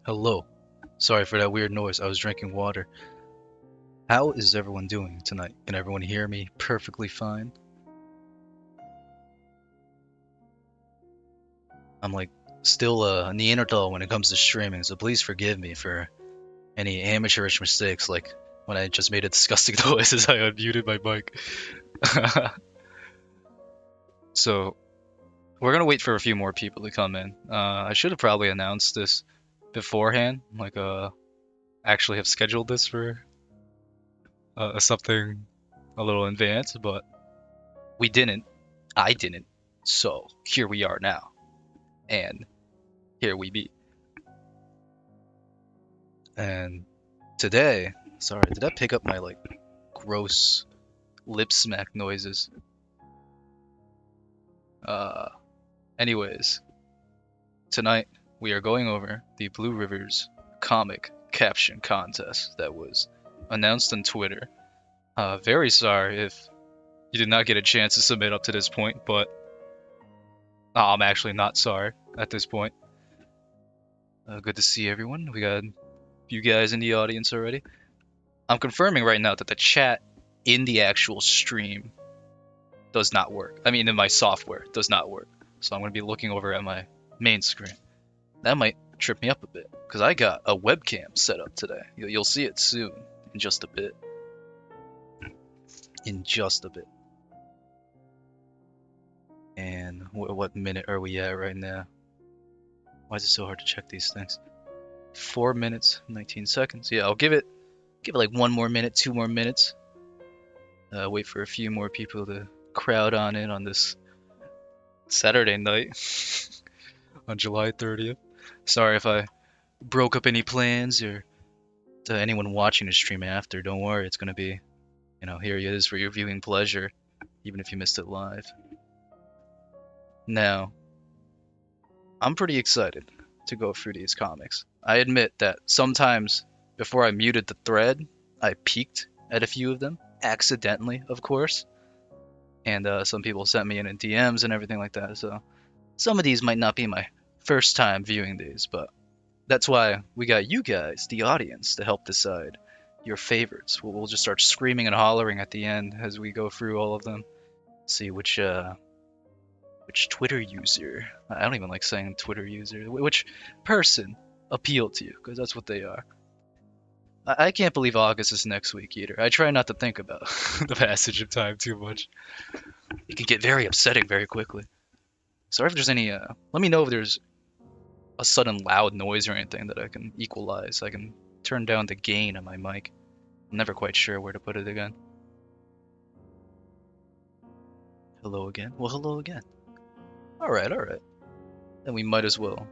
Hello. Sorry for that weird noise. I was drinking water. How is everyone doing tonight? Can everyone hear me perfectly fine? I'm like still a Neanderthal when it comes to streaming, so please forgive me for any amateurish mistakes like when I just made a disgusting noise as I unmuted my mic. So we're gonna wait for a few more people to come in. I should have probably announced this beforehand, actually have scheduled this for something a little in advance, but we didn't. I didn't. So here we are now. And here we be. And today, sorry, did I pick up my like gross lip smack noises? Uh, anyways, tonight we are going over the Blue Rivers comic caption contest that was announced on Twitter. Very sorry if you did not get a chance to submit up to this point, but I'm actually not sorry at this point. Good to see everyone. We got a few guys in the audience already. I'm confirming right now that the chat in the actual stream does not work. I mean, in my software does not work. So I'm going to be looking over at my main screen. That might trip me up a bit because I got a webcam set up today. You'll see it soon in just a bit. In just a bit. And what minute are we at right now? Why is it so hard to check these things? 4 minutes, 19 seconds. Yeah, I'll give it like 1 more minute, 2 more minutes. Wait for a few more people to crowd on in on this Saturday night on July 30th. Sorry if I broke up any plans or to anyone watching the stream after. Don't worry, it's gonna be, here it is for your viewing pleasure, even if you missed it live. Now, I'm pretty excited to go through these comics. I admit that sometimes before I muted the thread, I peeked at a few of them, accidentally, of course. And some people sent me in DMs and everything like that, so some of these might not be my first time viewing these, but that's why we got you guys, the audience, to help decide your favorites. We'll just start screaming and hollering at the end as we go through all of them. See which Twitter user, I don't even like saying Twitter user, which person appealed to you, because that's what they are. I can't believe August is next week either. I try not to think about the passage of time too much. It can get very upsetting very quickly. Sorry if there's any, let me know if there's a sudden loud noise or anything that I can equalize. I can turn down the gain on my mic. I'm never quite sure where to put it again. Hello again? Well, hello again. Alright. Then we might as well.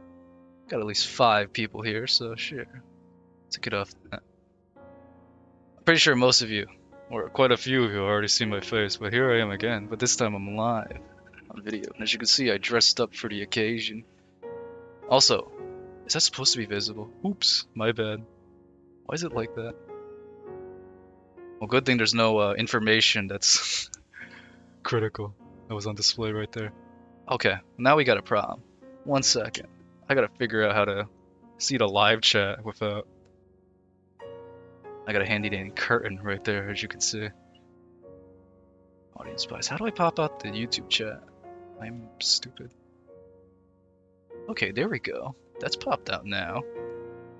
Got at least 5 people here, so sure. Let's get off that. I'm pretty sure most of you, or quite a few of you, already seen my face, but here I am again. But this time I'm live on video. And as you can see, I dressed up for the occasion. Also, is that supposed to be visible? Oops, my bad. Why is it like that? Well, good thing there's no information that's critical. That was on display right there. Okay, now we got a problem. 1 second. I gotta figure out how to see the live chat without... I got a handy dandy curtain right there, as you can see. Audience bias. How do I pop out the YouTube chat? I'm stupid. Okay, there we go. That's popped out now.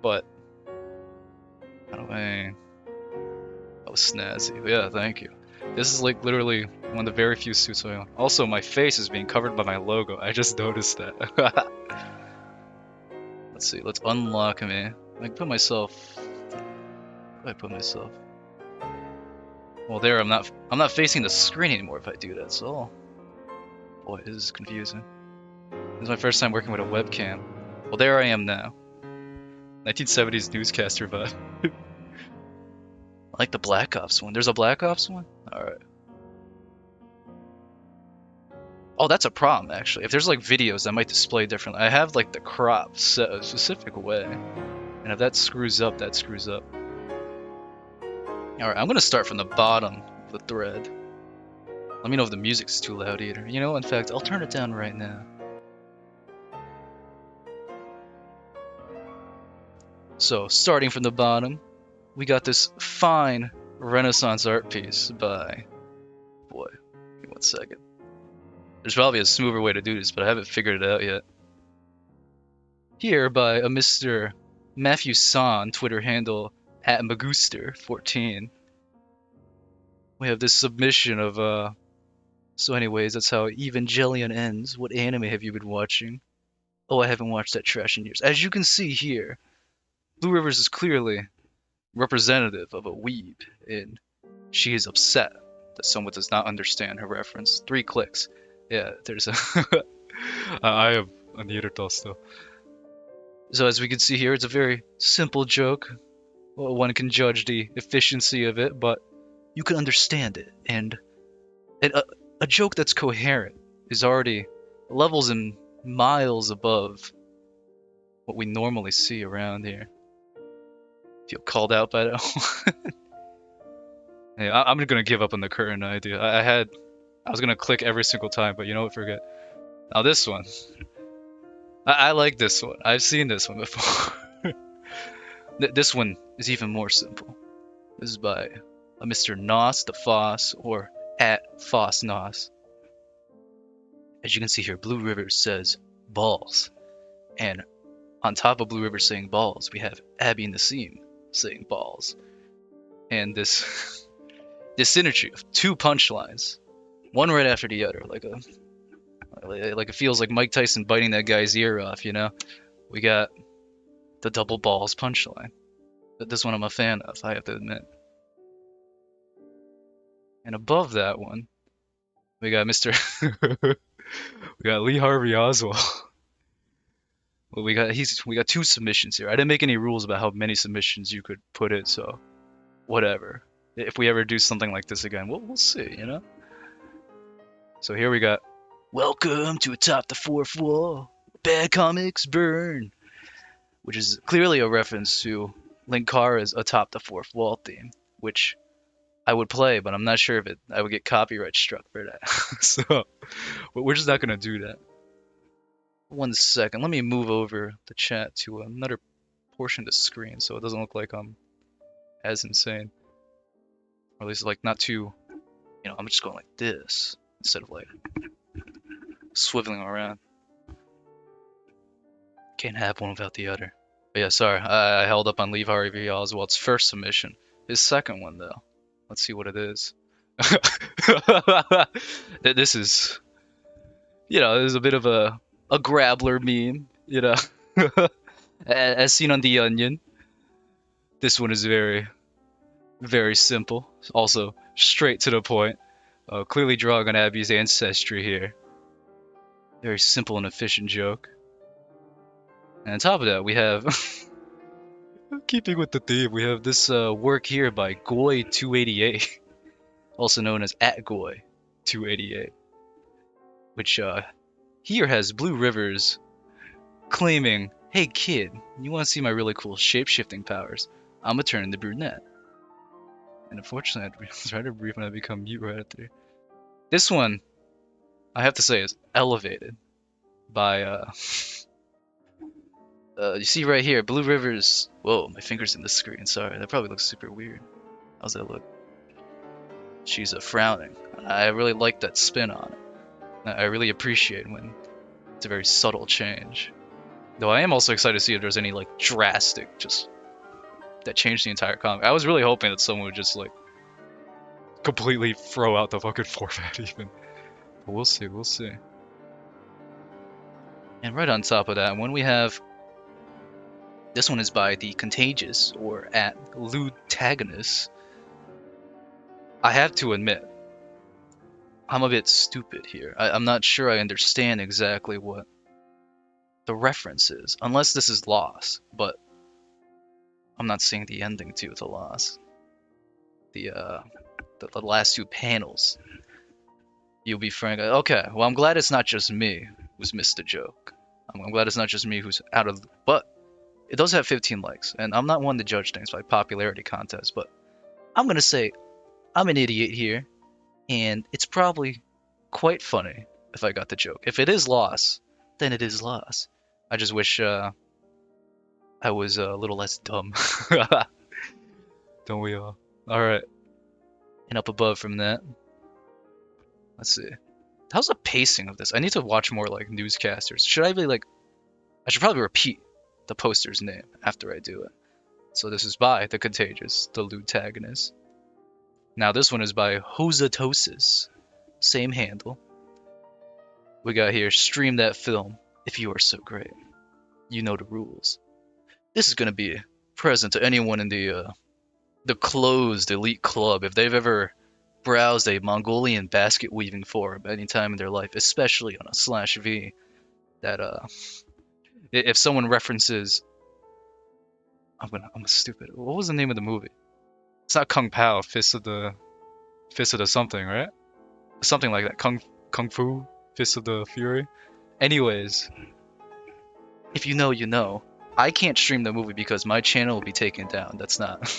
But how do I... Oh, snazzy. Yeah, thank you. This is like literally one of the very few suits I own. Also, my face is being covered by my logo. I just noticed that. Let's see. Let's unlock me. I can put myself... Where do I put myself? Well, there. I'm not facing the screen anymore if I do that. So, boy, this is confusing. This is my first time working with a webcam. Well, there I am now. 1970s newscaster vibe. I like the Black Ops one. There's a Black Ops one? Alright. Oh, that's a problem, actually. If there's, like, videos that might display differently. I have, like, the crop set a specific way. And if that screws up, that screws up. Alright, I'm gonna start from the bottom of the thread. Let me know if the music's too loud either. You know, in fact, I'll turn it down right now. So, starting from the bottom, we got this fine Renaissance art piece by, boy, give me 1 second. There's probably a smoother way to do this, but I haven't figured it out yet. Here by a Mr. Matthew Son, Twitter handle @Maguster14. We have this submission of, so anyways, that's how Evangelion ends. What anime have you been watching? Oh, I haven't watched that trash in years. As you can see here, Blue Rivers is clearly representative of a weeb, and she is upset that someone does not understand her reference. 3 clicks. Yeah, there's a... I am a Neanderthal still. So as we can see here, it's a very simple joke. Well, one can judge the efficiency of it, but you can understand it. And a joke that's coherent is already levels and miles above what we normally see around here. Feel called out by that? Hey, I'm gonna give up on the current idea. I was gonna click every single time, but you know what? Forget. Now this one. I like this one. I've seen this one before. This one is even more simple. This is by a Mr. Nos the Foss, or @FossNos. As you can see here, Blue River says balls. And on top of Blue River saying balls, we have Abby Nassim saying balls. And this this synergy of 2 punchlines, one right after the other, like it feels like Mike Tyson biting that guy's ear off, you know? We got the double balls punchline. This one I'm a fan of, I have to admit. And above that one, we got Mr. we got Lee Harvey Oswald. Well, we got 2 submissions here. I didn't make any rules about how many submissions you could put in, so whatever. If we ever do something like this again, we'll see, you know? So here we got, welcome to Atop the Fourth Wall, Bad Comics Burn, which is clearly a reference to Linkara's Atop the Fourth Wall theme, which I would play, but I'm not sure if I would get copyright struck for that. So, but we're just not gonna do that. 1 second, let me move over the chat to another portion of the screen so it doesn't look like I'm as insane. Or at least like not too, you know, I'm just going like this instead of like swiveling around. Can't have one without the other. But yeah, sorry, I held up on Lee Harvey Oswald's first submission. His second one though, let's see what it is. This is, you know, there's a bit of a grabbler meme, you know, as seen on The Onion. This one is very, very simple. Also, straight to the point. Clearly drawing on Abby's ancestry here. Very simple and efficient joke. And on top of that, we have, keeping with the theme, we have this work here by Goy288, also known as @Goy288, which here has Blue Rivers claiming, hey kid, you want to see my really cool shape-shifting powers? I'm gonna turn into brunette. And unfortunately, I tried to brief when I become mute right after. This one, I have to say, is elevated by, you see right here, Blue Rivers. Whoa, my finger's in the screen. Sorry, that probably looks super weird. How's that look? She's frowning. I really like that spin on it. I really appreciate when it's a very subtle change. Though I am also excited to see if there's any like drastic, just that changed the entire comic. I was really hoping that someone would just like completely throw out the fucking format even. But we'll see, we'll see. And right on top of that, when we have, this one is by The Contagious, or @Ludtagonist. I have to admit, I'm a bit stupid here. I'm not sure I understand exactly what the reference is, unless this is Lost, but I'm not seeing the ending to the Lost. The last 2 panels. You'll be frank. Okay, well, I'm glad it's not just me who's missed the joke. I'm glad it's not just me who's out of. But it does have 15 likes, and I'm not one to judge things by popularity contests. But I'm gonna say I'm an idiot here, and it's probably quite funny if I got the joke. If it is Lost, then it is Lost. I just wish I I was a little less dumb. Don't we all? Alright. And up above from that, let's see. How's the pacing of this? I need to watch more like newscasters. Should I be like, I should probably repeat the poster's name after I do it. So this is by The Contagious, the Lutagonist. Now this one is by Hosatosis. Same handle. We got here, stream that film if you are so great. You know the rules. This is gonna be present to anyone in the closed elite club if they've ever browsed a Mongolian basket weaving forum any time in their life, especially on a /v. That if someone references, I'm stupid. What was the name of the movie? It's not Kung Pao, Fist of the something, right? Something like that. Kung Fu, Fist of the Fury. Anyways, if you know, you know. I can't stream the movie because my channel will be taken down. That's not,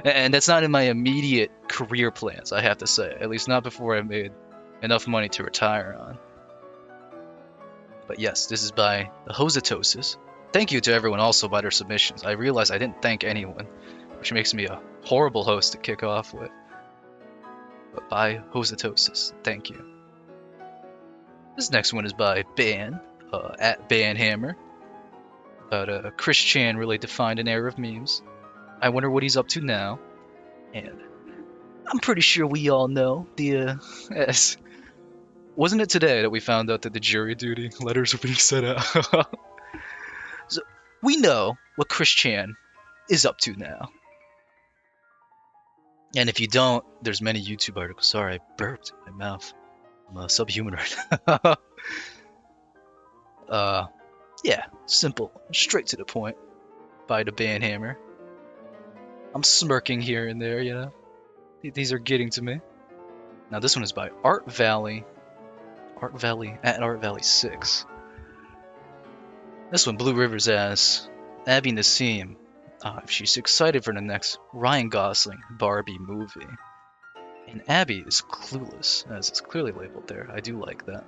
and that's not in my immediate career plans. I have to say, at least not before I made enough money to retire on. But yes, this is by the Hosatosis. Thank you to everyone also by their submissions. I realize I didn't thank anyone, which makes me a horrible host to kick off with. But by Hosatosis, thank you. This next one is by Ban, at Banhammer. About Chris Chan really defined an era of memes. I wonder what he's up to now. And I'm pretty sure we all know as wasn't it today that we found out that the jury duty letters are being sent out? So we know what Chris Chan is up to now. And if you don't, there's many YouTube articles. Sorry, I burped in my mouth. I'm subhuman right now. Yeah, simple, straight to the point. By the Banhammer. I'm smirking here and there, you know. These are getting to me. Now this one is by Art Valley. Art Valley 6. This one, Blue Rivers asks, Abby Nassim, if she's excited for the next Ryan Gosling Barbie movie. And Abby is clueless, as it's clearly labeled there. I do like that.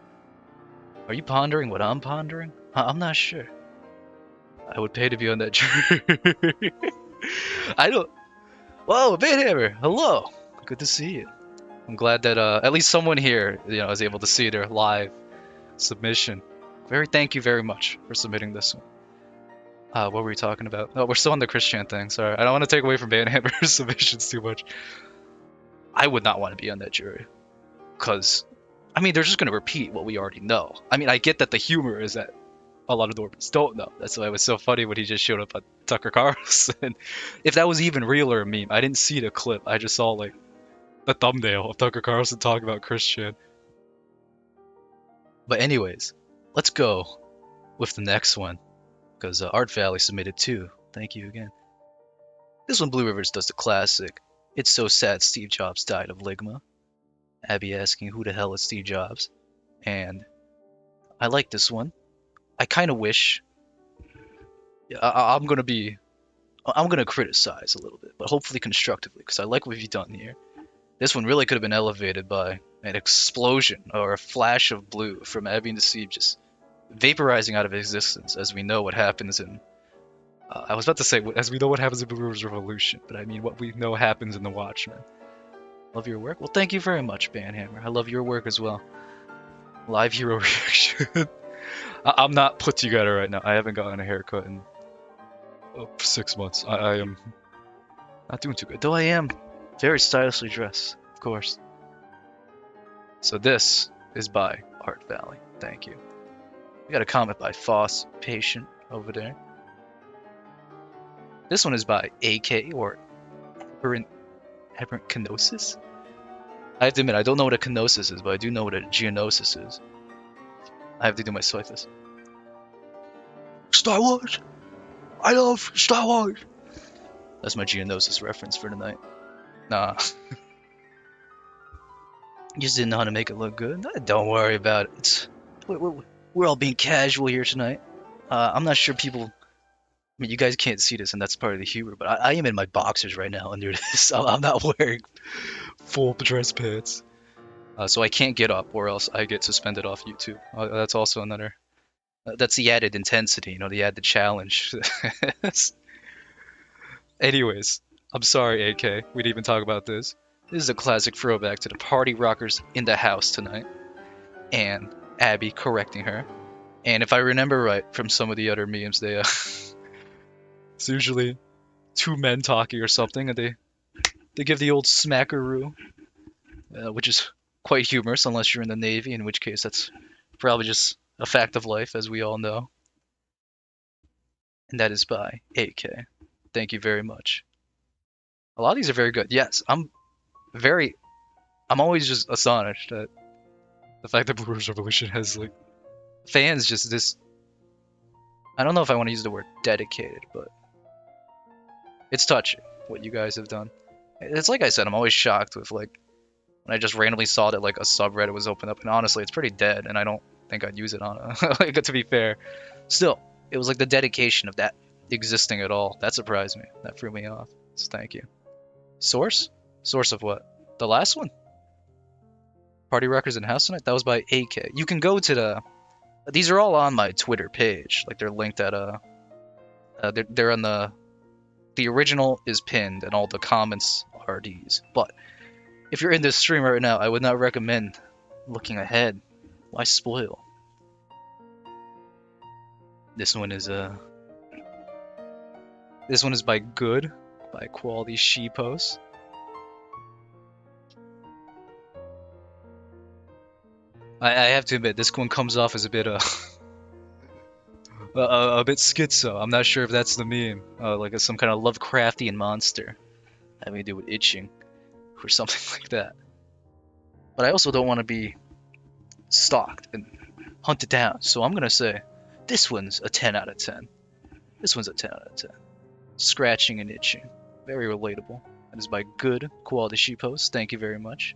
Are you pondering what I'm pondering? I'm not sure. I would pay to be on that jury. I don't... Whoa, Banhammer! Hello! Good to see you. I'm glad that at least someone here, you know, is able to see their live submission. Thank you very much for submitting this one. What were we talking about? Oh, we're still on the Chris Chan thing. Sorry, I don't want to take away from Banhammer's submissions too much. I would not want to be on that jury, because I mean they're just going to repeat what we already know. I mean, I get that the humor is that a lot of Normies don't know. That's why it was so funny when he just showed up on Tucker Carlson. If that was even real or a meme, I didn't see the clip. I just saw like the thumbnail of Tucker Carlson talking about Chris Chan. But anyways, let's go with the next one, because Art Valley submitted two. Thank you again. This one, Blue Rivers does the classic. It's so sad Steve Jobs died of ligma. Abby asking who the hell is Steve Jobs, and I like this one. I kind of wish. I'm gonna criticize a little bit, but hopefully constructively, because I like what you've done here. This one really could have been elevated by an explosion or a flash of blue from Abby Nassim just vaporizing out of existence, as we know what happens in. I was about to say, as we know what happens in Blue River's Revolution, but I mean what we know happens in The Watchmen. Love your work? Well, thank you very much, Banhammer. I love your work as well. Live hero reaction. I'm not put together right now. I haven't gotten a haircut in 6 months. I am not doing too good. Though I am very stylishly dressed, of course. So this is by Art Valley. Thank you. We got a comment by Foss Patient over there. This one is by AK, or Aberrant Kenosis? I have to admit, I don't know what a kenosis is, but I do know what a geonosis is. I have to do my swipes. Star Wars! I love Star Wars! That's my geonosis reference for tonight. Nah. You just didn't know how to make it look good? Don't worry about it. We're all being casual here tonight. I'm not sure people... I mean, you guys can't see this, and that's part of the humor, but I am in my boxers right now under this. I'm not wearing full dress pants. So I can't get up, or else I get suspended off YouTube. That's also another That's the added intensity, the added challenge. Anyways, I'm sorry, AK. We didn't even talk about this. This is a classic throwback to the party rockers in the house tonight, and Abby correcting her. And if I remember right from some of the other memes, it's usually two men talking or something, and they give the old smackaroo, which is quite humorous unless you're in the Navy, in which case that's probably just a fact of life, as we all know. And that is by AK. Thank you very much. A lot of these are very good. Yes, I'm always just astonished at the fact that Blue Ridge Revolution has like fans just this. I don't know if I want to use the word dedicated, but it's touching what you guys have done. It's like I said, I'm always shocked with like when I just randomly saw that like a subreddit was opened up, and honestly, it's pretty dead, and I don't think I'd use it on a like to be fair. Still, it was like the dedication of that existing at all that surprised me. That threw me off. So thank you. Source? Source of what? The last one? Party Rockers in House Tonight? That was by AK. You can go to the. These are all on my Twitter page. Like they're linked at they're on the original is pinned and all the comments are these. But if you're in this stream right now, I would not recommend looking ahead. Why spoil? This one is by Good, by Quality Sheepos. I have to admit, this one comes off as a bit a bit schizo. I'm not sure if that's the meme, like some kind of Lovecraftian monster having to do with itching or something like that. But I also don't want to be stalked and hunted down, so I'm gonna say this one's a 10 out of 10. This one's a 10 out of 10. Scratching and itching, very relatable. That is by Good Quality Sheepos. Thank you very much.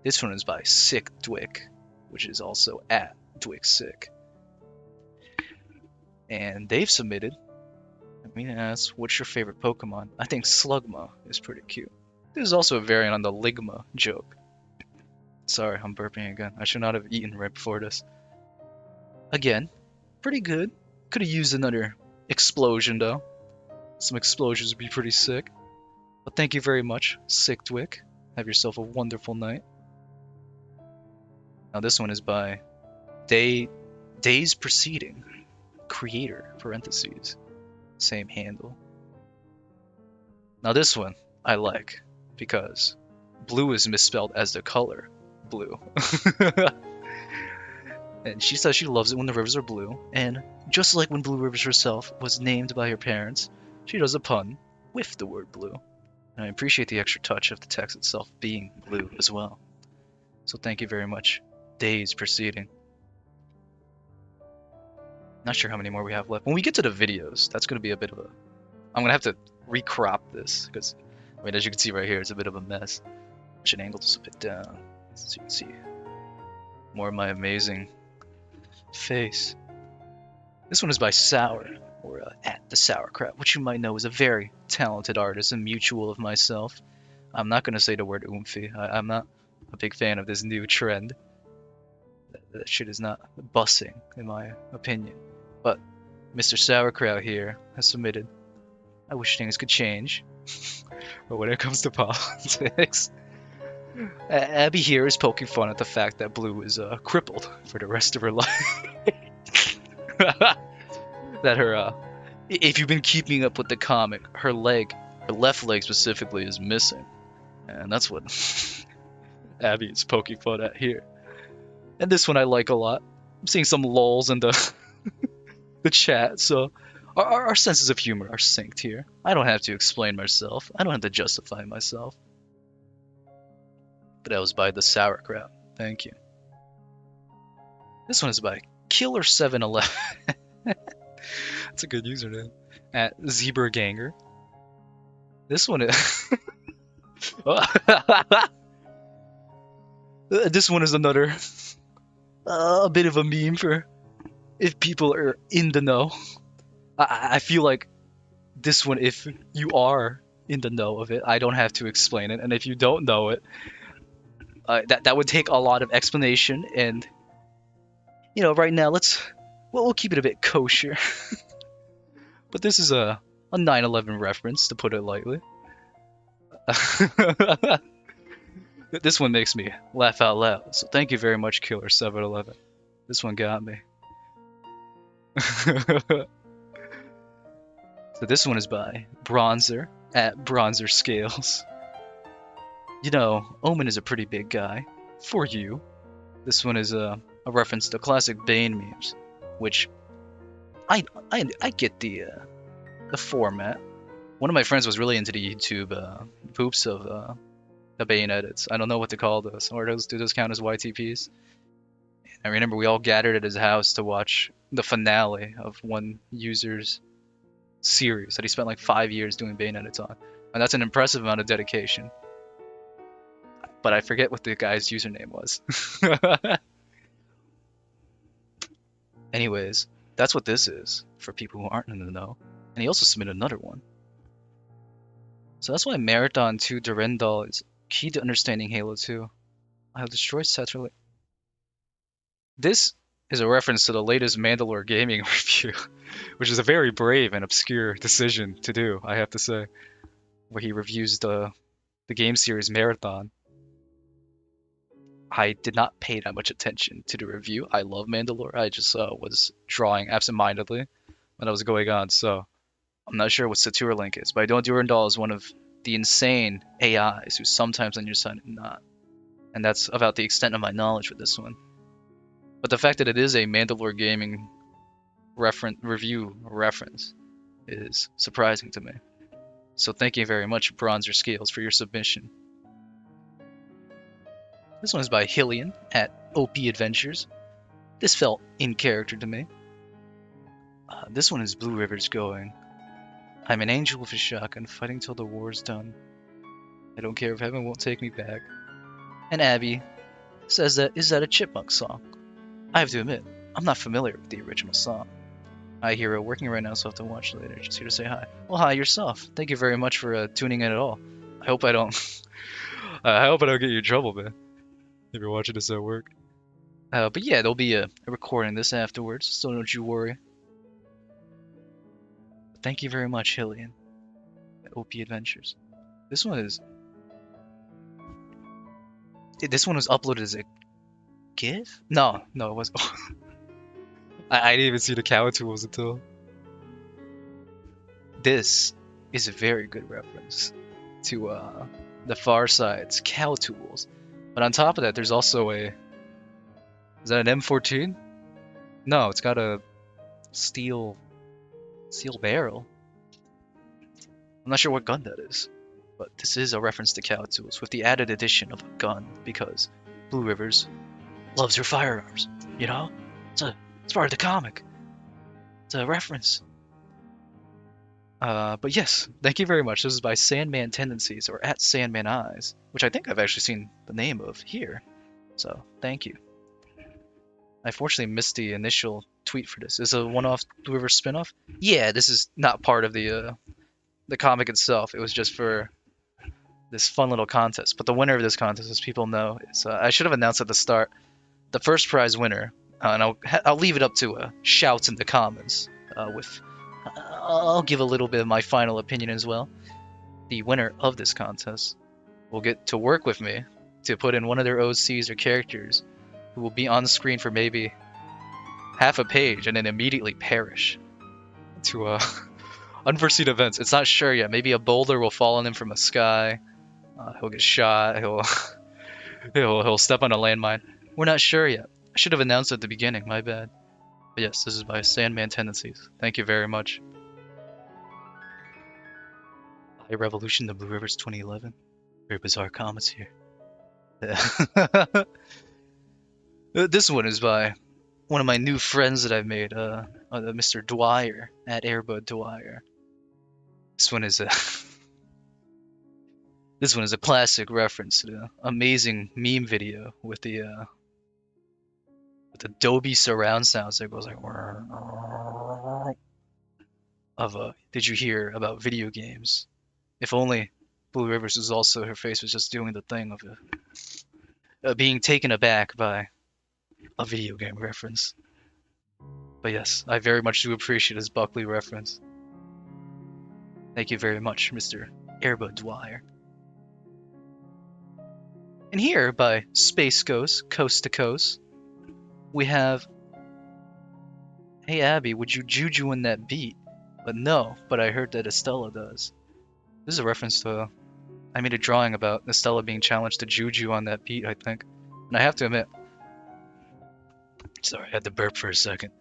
This one is by Sick Dwick, which is also at DwickSick. And they've submitted. I mean, asks, what's your favorite Pokemon? I think Slugma is pretty cute. This is also a variant on the Ligma joke. Sorry, I'm burping again. I should not have eaten right before this. Again, pretty good. Could have used another explosion though. Some explosions would be pretty sick. But thank you very much, Sick Dwick. Have yourself a wonderful night. Now this one is by Days Preceding, creator, parentheses, same handle. Now this one I like because blue is misspelled as the color blue. And she says she loves it when the rivers are blue, and just like when Blue Rivers herself was named by her parents, she does a pun with the word blue. And I appreciate the extra touch of the text itself being blue as well. So thank you very much, Days Preceding. Not sure how many more we have left. When we get to the videos, that's going to be a bit of a... I'm going to have to recrop this, because, I mean, as you can see right here, it's a bit of a mess. I should angle this a bit down so you can see more of my amazing face. This one is by Sour, or at the Sauerkraut, which you might know is a very talented artist and mutual of myself. I'm not going to say the word oomphy. I'm not a big fan of this new trend. That shit is not bussing, in my opinion. But Mr. Sauerkraut here has submitted. I wish things could change. But when it comes to politics, Abby here is poking fun at the fact that Blue is crippled for the rest of her life. That her, if you've been keeping up with the comic, her left leg specifically, is missing. And that's what Abby is poking fun at here. And this one I like a lot. I'm seeing some lulls in the the chat, so our senses of humor are synced here. I don't have to explain myself. I don't have to justify myself. But that was by the Sauerkraut. Thank you. This one is by Killer711. That's a good username. At Zebra Ganger. This one is... This one is another... a bit of a meme for if people are in the know. I feel like this one, if you are in the know of it, I don't have to explain it. And if you don't know it, that would take a lot of explanation. And, you know, right now, let's Well, we'll keep it a bit kosher. But this is a 9/11 reference, to put it lightly. This one makes me laugh out loud. So thank you very much, Killer 711. This one got me. So this one is by Bronzer at Bronzer Scales. You know, Omen is a pretty big guy. For you. This one is a reference to classic Bane memes, which I get the format. One of my friends was really into the YouTube poops of the Bane edits. I don't know what to call those. Or do those count as YTPs? I remember we all gathered at his house to watch the finale of one user's series that he spent like 5 years doing Bane edits on. And that's an impressive amount of dedication. But I forget what the guy's username was. Anyways, that's what this is, for people who aren't in the know. And he also submitted another one. So that's why Marathon 2 Durendal is key to understanding Halo 2. I'll destroy Cetrali. This is a reference to the latest Mandalore gaming review, which is a very brave and obscure decision to do, I have to say, where he reviews the game series Marathon. I did not pay that much attention to the review. I love Mandalore. I just was drawing absentmindedly when I was going on, so I'm not sure what Satura Link is, but I know Durandal is one of the insane AIs who's sometimes on your side and not. And that's about the extent of my knowledge with this one. But the fact that it is a Mandalore Gaming review reference is surprising to me. So thank you very much, Bronzer Scales, for your submission. This one is by Hillian at OP Adventures. This felt in character to me. This one is Blue Rivers going. I'm an angel with a shotgun, fighting till the war's done. I don't care if heaven won't take me back. And Abby says that, is that a Chipmunk song? I have to admit, I'm not familiar with the original song. Hi Hero, working right now, so I'll have to watch later. Just here to say hi. Well, hi yourself. Thank you very much for tuning in at all. I hope I don't I hope I don't get you in trouble, man, if you're watching this at work. But yeah, there'll be a recording of this afterwards, so don't you worry. Thank you very much, Hillian, at OP Adventures. This one was uploaded as a GIF? No, it was. I didn't even see the cow tools until. This is a very good reference to the Far Side's cow tools. But on top of that, there's also a. Is that an M14? No, it's got a steel barrel. I'm not sure what gun that is, but this is a reference to cow tools with the added addition of a gun because Blue Rivers loves her firearms. You know, it's part of the comic. It's a reference. But yes, thank you very much. This is by Sandman Tendencies, or at Sandman Eyes, which I think I've actually seen the name of here. So thank you. I fortunately missed the initial tweet for this. Is it a one-off Blue River spinoff? Yeah, this is not part of the comic itself. It was just for this fun little contest. But the winner of this contest, as people know, is I should have announced at the start. The first prize winner, and I'll leave it up to shouts in the comments. I'll give a little bit of my final opinion as well. The winner of this contest will get to work with me to put in one of their OCs or characters who will be on screen for maybe half a page and then immediately perish to unforeseen events. It's not sure yet. Maybe a boulder will fall on him from the sky. He'll get shot. He'll step on a landmine. We're not sure yet. I should have announced at the beginning. My bad. But yes, this is by Sandman Tendencies. Thank you very much. High Revolution, the Blue Rivers 2011. Very bizarre comments here. This one is by one of my new friends that I've made, Mr. Dwyer, at Airbud Dwyer. This one is a this one is a classic reference to the amazing meme video with the Dolby surround sounds that goes like of did you hear about video games? If only Blue Rivers was also, her face was just doing the thing of being taken aback by a video game reference. But yes, I very much do appreciate his Buckley reference. Thank you very much, Mr. Erba Dwyer. And here, by Space Ghost, Coast to Coast, we have, hey Abby, would you juju in that beat? But no, but I heard that Estella does. This is a reference to, I made a drawing about Estella being challenged to juju on that beat, I think. And I have to admit, sorry, I had to burp for a second.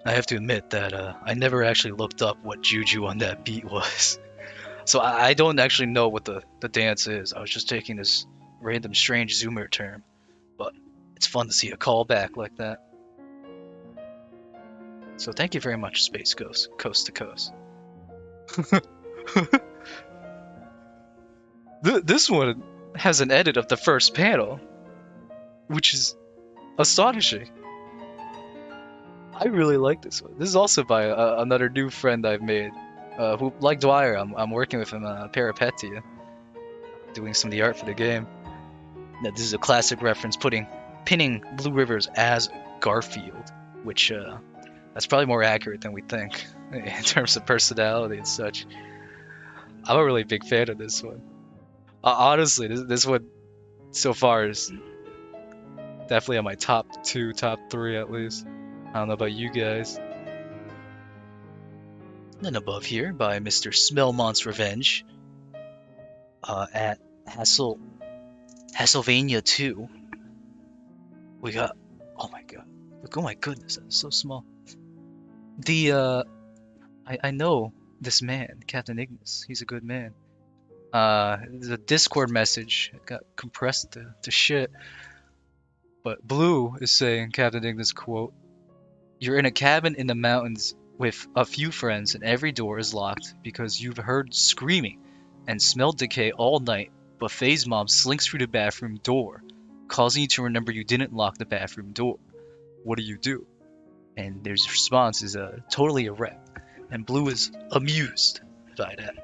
I have to admit that I never actually looked up what juju on that beat was. So I don't actually know what the dance is. I was just taking this random strange Zoomer term. But it's fun to see a callback like that. So thank you very much, Space Ghost, Coast to Coast. This one has an edit of the first panel, which is astonishing. I really like this one. This is also by another new friend I've made, who, like Dwyer, I'm working with him on Peripetia, doing some of the art for the game. Now, this is a classic reference, pinning Blue Rivers as Garfield, which that's probably more accurate than we think in terms of personality and such. I'm a really big fan of this one. Honestly, this one so far is definitely on my top 2, top 3 at least. I don't know about you guys. Then above here by Mr. Smellmont's Revenge at Hasselvania 2. We got, oh my god, look, oh my goodness, that's so small. I know this man, Captain Ignis. He's a good man. The Discord message got compressed to shit. But Blue is saying, Captain Ignis quote, "You're in a cabin in the mountains with a few friends and every door is locked because you've heard screaming and smelled decay all night, but Faye's mom slinks through the bathroom door, causing you to remember you didn't lock the bathroom door. What do?" And their response is totally a rep. And Blue is amused by that.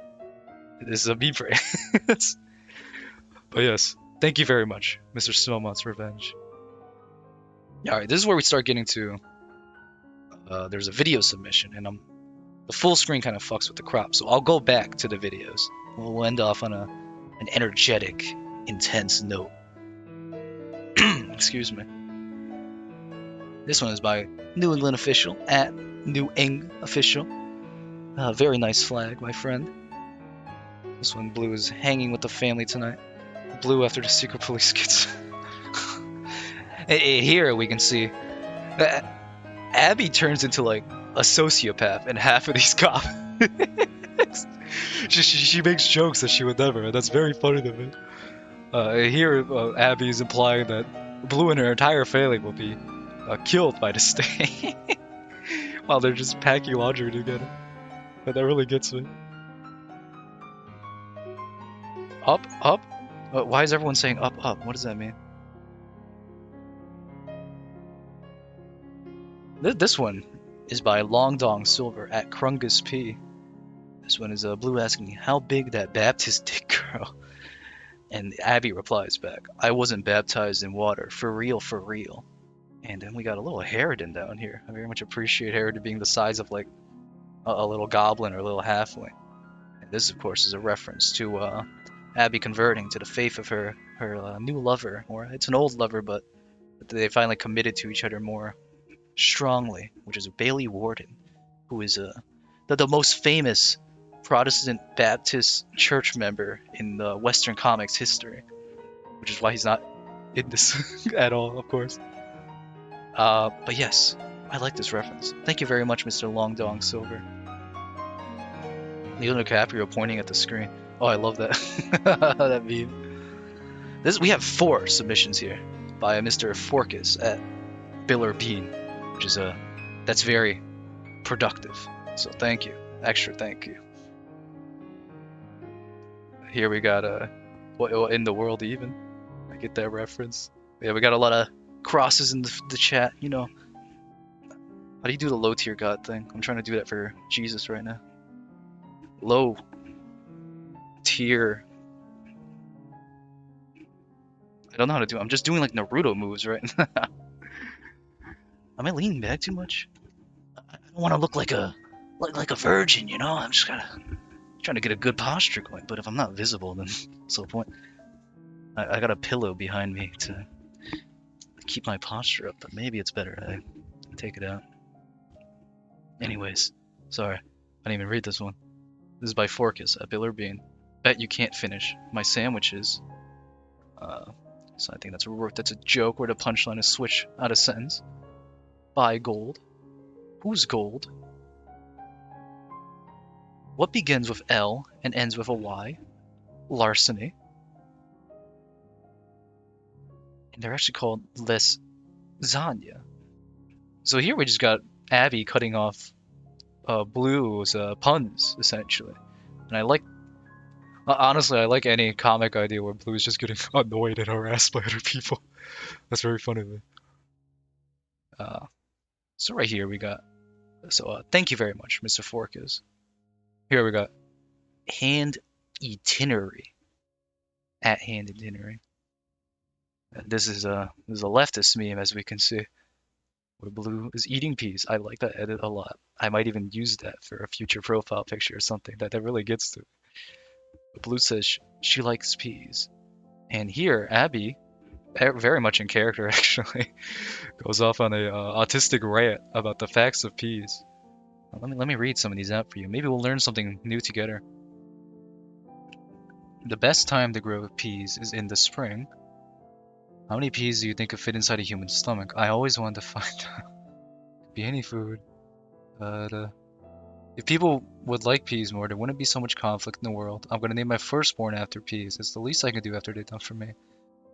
This is a me praise. But yes, thank you very much, Mr. Snowmont's Revenge. Alright, this is where we start getting to, there's a video submission, and the full screen kind of fucks with the crop, so I'll go back to the videos. We'll end off on an energetic, intense note. Excuse me. This one is by New England Official, at New Eng Official. Very nice flag, my friend. This one, Blue is hanging with the family tonight. Blue after the secret police gets... Here we can see that Abby turns into like a sociopath in half of these comics. she makes jokes that she would never, and that's very funny to me. Here Abby is implying that Blue and her entire family will be killed by the state while they're just packing laundry together. But that really gets me. Up, up? Why is everyone saying up, up? What does that mean? This one is by Long Dong Silver at Krungus P. This one is Blue asking, how big that Baptist dick, girl? And Abby replies back, I wasn't baptized in water, for real, for real. And then we got a little Harridan down here. I very much appreciate Harridan being the size of like a little goblin or a little halfling. And this, of course, is a reference to Abby converting to the faith of her new lover, or it's an old lover, but they finally committed to each other more strongly, which is Bailey Warden, who is the most famous Protestant Baptist church member in the Western comics history, which is why he's not in this at all, of course. But yes, I like this reference. Thank you very much, Mr. Long Dong Silver. Leonardo DiCaprio pointing at the screen. Oh, I love that. That meme. We have 4 submissions here by Mr. Forkus at Biller Bean, which is that's very productive. So thank you, extra thank you. Here we got what in the world even? I get that reference. Yeah, we got a lot of crosses in the chat. You know, how do you do the low tier god thing? I'm trying to do that for Jesus right now. Low tier. I don't know how to do it. I'm just doing like Naruto moves right now. Am I leaning back too much? don't want to look like a virgin, you know? I'm just kind of trying to get a good posture going. But if I'm not visible, then what's the point? I got a pillow behind me to keep my posture up, but maybe it's better I take it out. Anyways, sorry, I didn't even read this one. This is by Forcus at Bill Bean. Bet you can't finish my sandwiches. So I think that's a joke where the punchline is switch out a sentence. Buy gold. Who's gold? What begins with L and ends with a Y? Larceny. And they're actually called lasagna. So here we just got Abby cutting off Blue's puns, essentially. And I like, honestly, I like any comic idea where Blue's just getting annoyed and harassed by other people. That's very funny to me. So right here we got, thank you very much, Mr. Forcus. Here we got hand itinerary. At hand itinerary. This is a leftist meme, as we can see, where Blue is eating peas. I like that edit a lot. I might even use that for a future profile picture or something. That really gets to it. But Blue says she likes peas, and here Abby, very much in character actually, goes off on a autistic rant about the facts of peas. Let me read some of these out for you. Maybe we'll learn something new together. The best time to grow peas is in the spring. How many peas do you think could fit inside a human stomach? I always wanted to find out. Could be any food. If people would like peas more, there wouldn't be so much conflict in the world. I'm gonna name my firstborn after peas. It's the least I can do after they've done for me.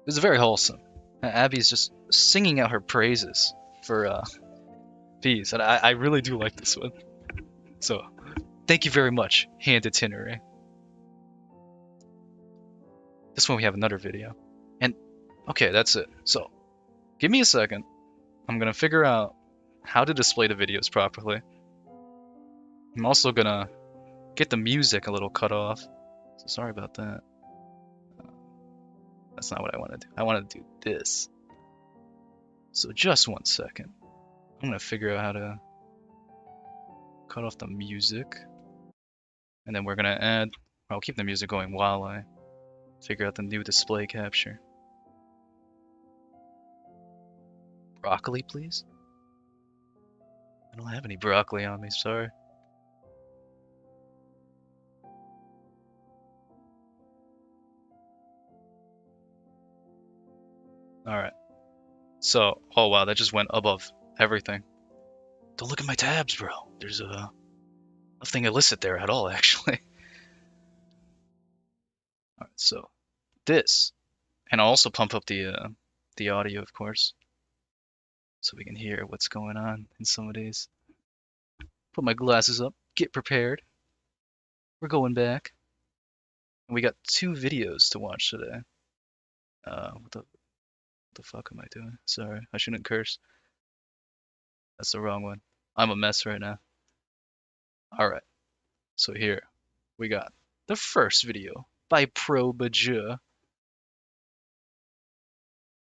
This is very wholesome. Abby's just singing out her praises for peas, and I really do like this one. So, thank you very much, Hand Itinerary. This one we have another video. And, okay, that's it. So, give me a second. I'm gonna figure out how to display the videos properly. I'm also gonna get the music a little cut off. So sorry about that. That's not what I want to do. I want to do this. So just 1 second. I'm gonna figure out how to cut off the music. And then we're gonna add, I'll keep the music going while I figure out the new display capture. Broccoli, please? I don't have any broccoli on me, sorry. Alright. So, oh wow, that just went above everything. Don't look at my tabs, bro. There's nothing illicit there at all, actually. Alright, so this, and I'll also pump up the audio, of course, so we can hear what's going on in some of these. Put my glasses up, get prepared. We're going back. And we got 2 videos to watch today. What the fuck am I doing? Sorry, I shouldn't curse. That's the wrong one. I'm a mess right now. Alright, so here we got the first video by Probajur.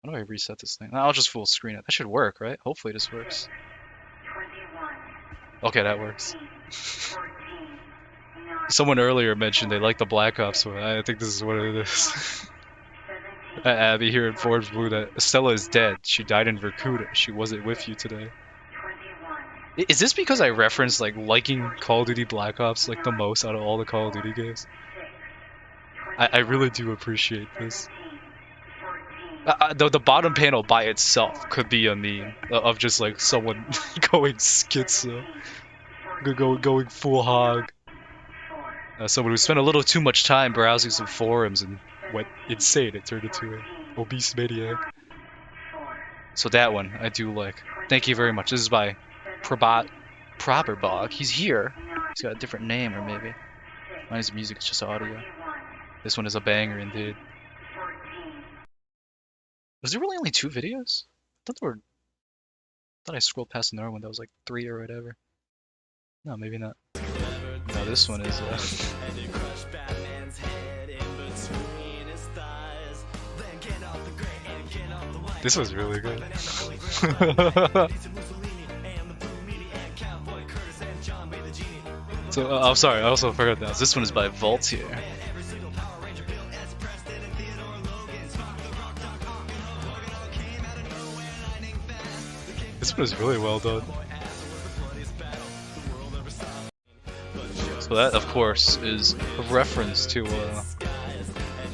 How do I reset this thing? I'll just full screen it. That should work, right? Hopefully this works. Okay, that works. Someone earlier mentioned they like the Black Ops one. I think this is what it is. Abby here informs Blue that Estella is dead. She died in Vorkuta. She wasn't with you today. Is this because I referenced like liking Call of Duty Black Ops like the most out of all the Call of Duty games? I really do appreciate this. The bottom panel by itself could be a meme of just like someone going schizo, going full hog. Someone who spent a little too much time browsing some forums and went insane. It turned into an obese maniac. So that one I do like. Thank you very much. This is by Proberbog. He's here. He's got a different name, or maybe mine's music. It's just audio. This one is a banger indeed. Was there really only 2 videos? I thought I scrolled past another one that was like 3 or whatever. No, maybe not. No, this one is This was really good. So, I'm sorry, I also forgot that. This one is by Voltaire. This one is really well done. So that, of course, is a reference to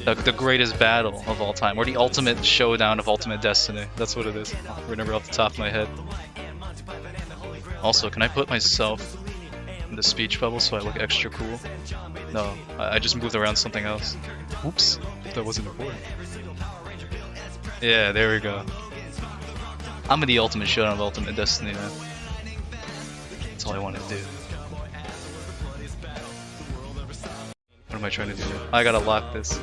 the greatest battle of all time, or the ultimate showdown of Ultimate Destiny. That's what it is. I remember off the top of my head. Also, can I put myself in the speech bubble so I look extra cool? No, I just moved around something else. Oops, that wasn't important. Yeah, there we go. I'm in the ultimate showdown of Ultimate Destiny, man. That's all I want to do. What am I trying to do? I gotta lock this.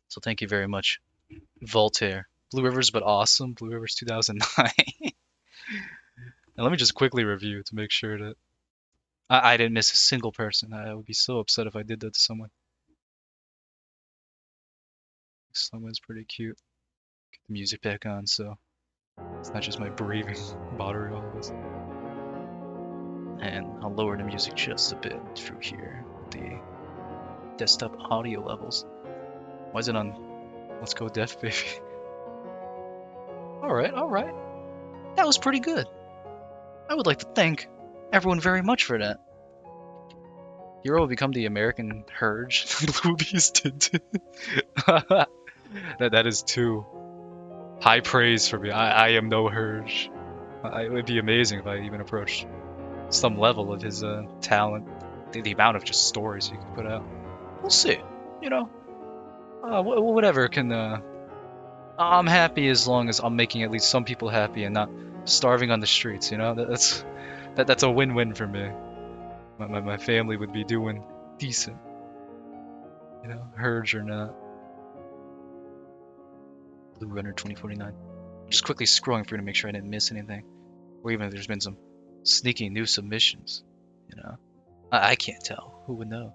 So thank you very much, Voltaire. Blue Rivers, but awesome. Blue Rivers 2009. And let me just quickly review to make sure that I didn't miss a single person. I would be so upset if I did that to someone. Someone's pretty cute. Get the music back on, so it's not just my breathing bothering all of us. And I'll lower the music just a bit through here. The desktop audio levels. Why is it on Let's Go Deaf Baby? Alright, alright. That was pretty good. I would like to thank everyone very much for that. Hero will become the American Hurge. Bluebees did. That is too high praise for me. I am no Hurge. It would be amazing if I even approached some level of his talent. The amount of just stories you could put out. We'll see. You know, whatever can. I'm happy as long as I'm making at least some people happy and not starving on the streets. You know, that's a win-win for me. My family would be doing decent. You know, Hurge or not. Blue Runner 2049. Just quickly scrolling through to make sure I didn't miss anything, or even if there's been some sneaky new submissions. You know, I can't tell. Who would know?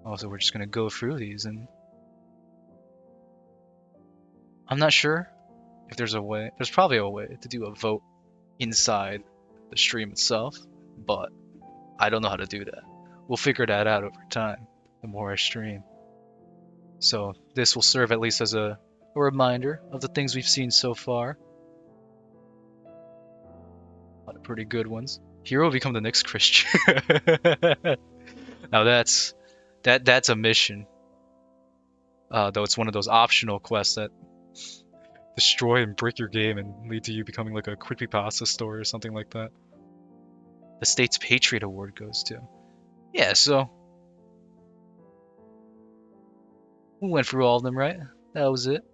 Also, we're just gonna go through these, and I'm not sure if there's a way. There's probably a way to do a vote inside the stream itself, but I don't know how to do that. We'll figure that out over time, the more I stream. So this will serve at least as a reminder of the things we've seen so far. A lot of pretty good ones. Hero will become the next Christian. Now that's a mission. Though it's one of those optional quests that destroy and break your game and lead to you becoming like a creepypasta story or something like that. The State's Patriot Award goes to. Yeah, so we went through all of them, right? That was it.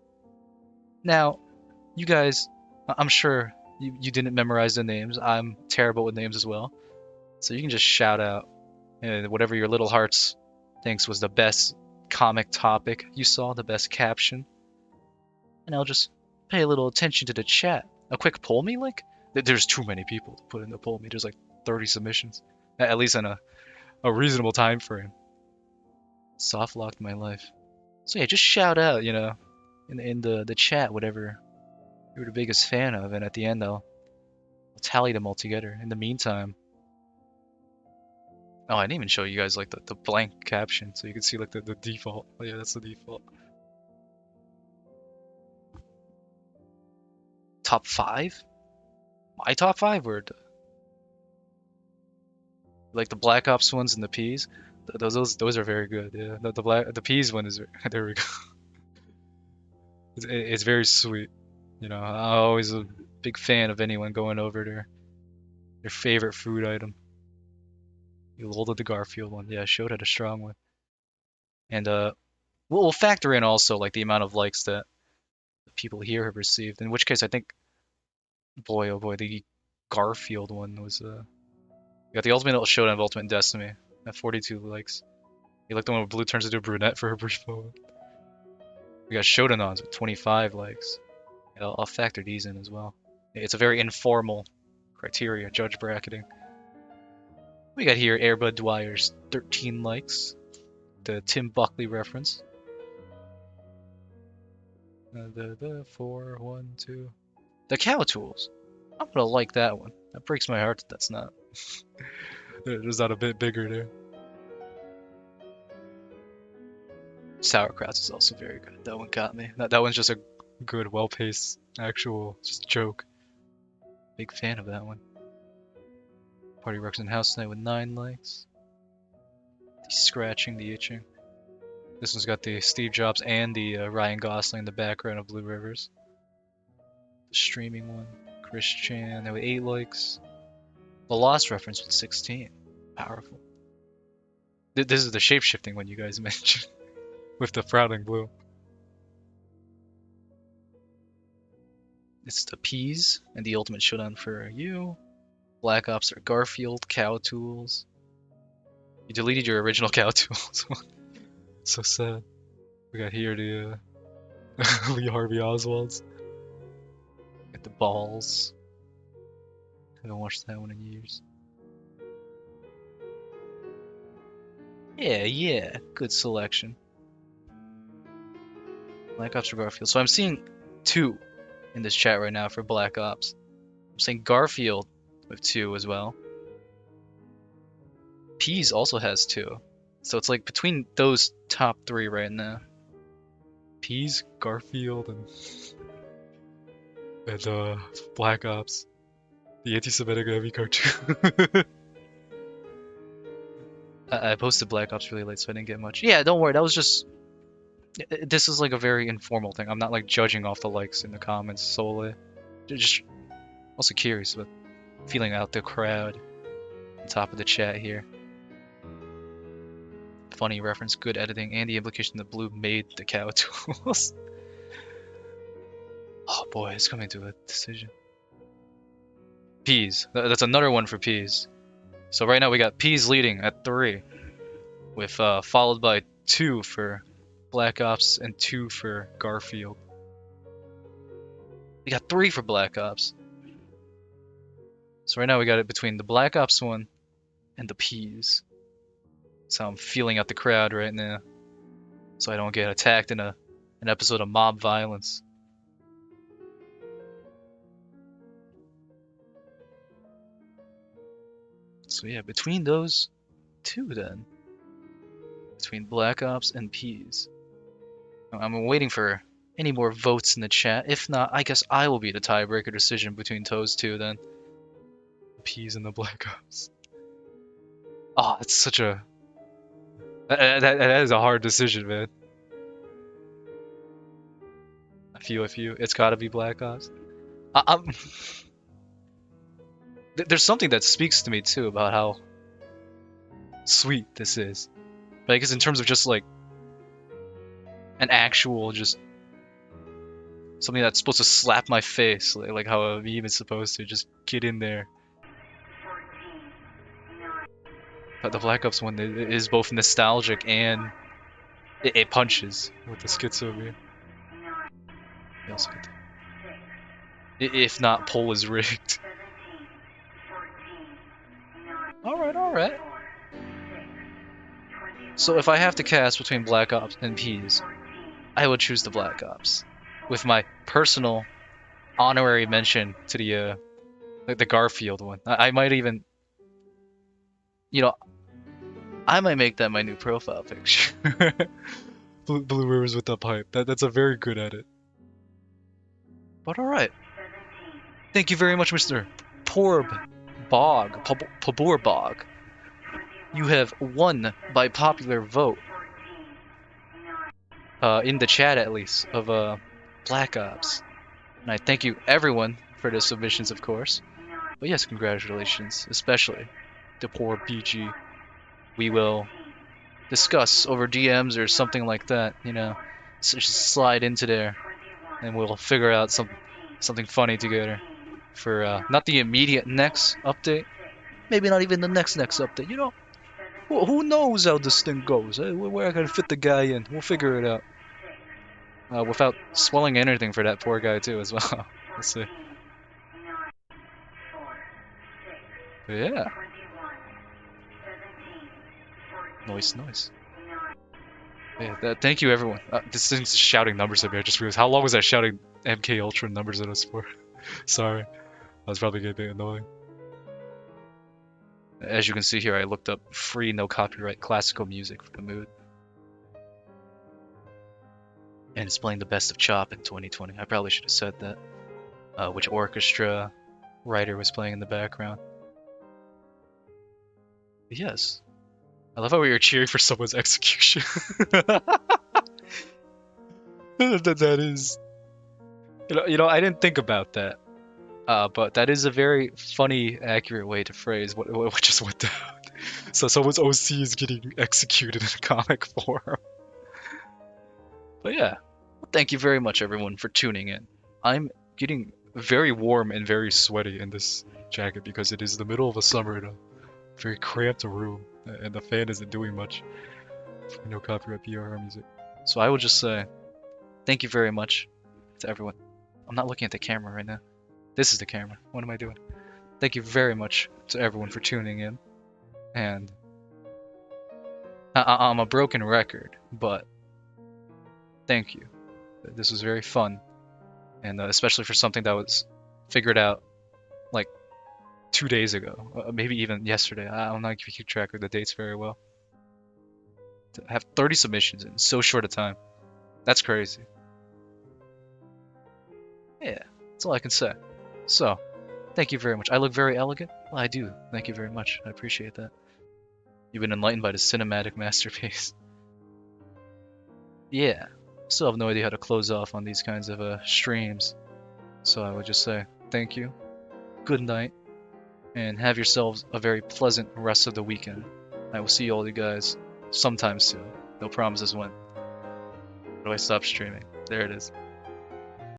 Now, you guys, I'm sure you didn't memorize the names. I'm terrible with names as well. So you can just shout out whatever your little hearts thinks was the best comic topic you saw, the best caption. And I'll just pay a little attention to the chat. A quick poll me link? There's too many people to put in the poll me. There's like 30 submissions. At least in a reasonable time frame. Soft locked my life. So yeah, just shout out, you know, in the chat, whatever you're the biggest fan of, and at the end I'll tally them all together. In the meantime, oh, I didn't even show you guys like the blank caption, so you can see like the default. Oh yeah, that's the default. Top 5? My top 5 or like the Black Ops ones and the P's? Those are very good. Yeah, the P's one is there we go. It's very sweet. You know, I'm always a big fan of anyone going over their favorite food item. You loaded the Garfield one. Yeah, Showed had a strong one. And we'll factor in also like the amount of likes that the people here have received. In which case, I think, boy oh boy, the Garfield one was we got the Ultimate Showdown of Ultimate Destiny at 42 likes. You like the one where Blue turns into a brunette for a brief moment. We got Shodanons with 25 likes. And I'll factor these in as well. It's a very informal criteria, judge bracketing. We got here Airbud Dwyer's 13 likes. The Tim Buckley reference. The 4, 1, 2. The Cow Tools. I'm gonna like that one. That breaks my heart that that's not. There's not a bit bigger there. Sauerkraut is also very good. That one got me. That one's just a good, well-paced, actual just joke. Big fan of that one. Party works in house tonight with 9 likes. The scratching, the itching. This one's got the Steve Jobs and the Ryan Gosling in the background of Blue Rivers. The streaming one. Chris Chan, there were 8 likes. The Lost reference with 16. Powerful. This is the shape-shifting one you guys mentioned. With the frowning blue. It's the Peas and the Ultimate Showdown for you. Black Ops are Garfield, Cow Tools. You deleted your original Cow Tools one. So sad. We got here the Lee Harvey Oswalds. Got the Balls. Haven't watched that one in years. Yeah, good selection. Black Ops or Garfield. So I'm seeing 2 in this chat right now for Black Ops. I'm saying Garfield with 2 as well. Peas also has 2. So it's like between those top 3 right now. Peas, Garfield, and Black Ops. The anti-Semitic heavy cartoon. I posted Black Ops really late, so I didn't get much. Yeah, don't worry. That was just... This is like a very informal thing. I'm not like judging off the likes in the comments solely. Just also curious about feeling out the crowd on top of the chat here. Funny reference, good editing, and the implication that Blue made the Cow Tools. Oh boy, it's coming to a decision. Peas. That's another one for Peas. So right now we got Peas leading at 3, with followed by 2 for Black Ops and 2 for Garfield. We got 3 for Black Ops. So right now we got it between the Black Ops one and the Peas. So I'm feeling out the crowd right now, so I don't get attacked in an episode of mob violence. So yeah, between those 2 then. Between Black Ops and Peas. I'm waiting for any more votes in the chat. If not, I guess I will be the tiebreaker decision between those 2 then. The Peas and the Black Ops. Oh, it's such a... That is a hard decision, man. A few. It's gotta be Black Ops. There's something that speaks to me too about how sweet this is. But I guess in terms of just like an actual just something that's supposed to slap my face, like how a meme is supposed to just get in there. But the Black Ops one is both nostalgic and it punches with the schizo here. If not, poll is rigged. Alright. So if I have to cast between Black Ops and Peas, I would choose the Black Ops. With my personal honorary mention to the Garfield one. I might even... You know, I might make that my new profile picture. Blue Rivers with the pipe. That's a very good edit. But alright. Thank you very much, Mr. Pabor Bog. You have won by popular vote. In the chat at least, of Black Ops. And I thank you everyone for the submissions, of course. But yes, congratulations, especially to poor BG. We will discuss over DMs or something like that, you know. So just slide into there and we'll figure out something funny together for not the immediate next update, maybe not even the next update, you know. Who knows how this thing goes? Where I can fit the guy in. We'll figure it out. Without swelling anything for that poor guy too as well. Let's see. But yeah. Noise. Yeah, thank you everyone. This thing's shouting numbers at me. I just realized, how long was I shouting MK Ultra numbers at us for? Sorry. I was probably getting annoying. As you can see here, I looked up free, no copyright classical music for the mood. And it's playing the best of Chop in 2020. I probably should have said that. Which orchestra writer was playing in the background. But yes. I love how we were cheering for someone's execution. That is... I didn't think about that. But that is a very funny, accurate way to phrase what just went down. So someone's OC is getting executed in a comic form. But yeah, well, thank you very much, everyone, for tuning in. I'm getting very warm and very sweaty in this jacket because it is the middle of a summer in a very cramped room, and the fan isn't doing much for no copyright PRR music. So I will just say thank you very much to everyone. I'm not looking at the camera right now. This is the camera. What am I doing? Thank you very much to everyone for tuning in. And I'm a broken record, but thank you. This was very fun. And especially for something that was figured out like 2 days ago. Maybe even yesterday. I'm not keep track of the dates very well. To have 30 submissions in so short a time. That's crazy. Yeah, that's all I can say. So, thank you very much. I look very elegant? Well, I do. Thank you very much. I appreciate that. You've been enlightened by this cinematic masterpiece. Yeah. Still have no idea how to close off on these kinds of streams. So I would just say thank you, good night, and have yourselves a very pleasant rest of the weekend. I will see all you guys sometime soon. No promises when. How do I stop streaming? There it is.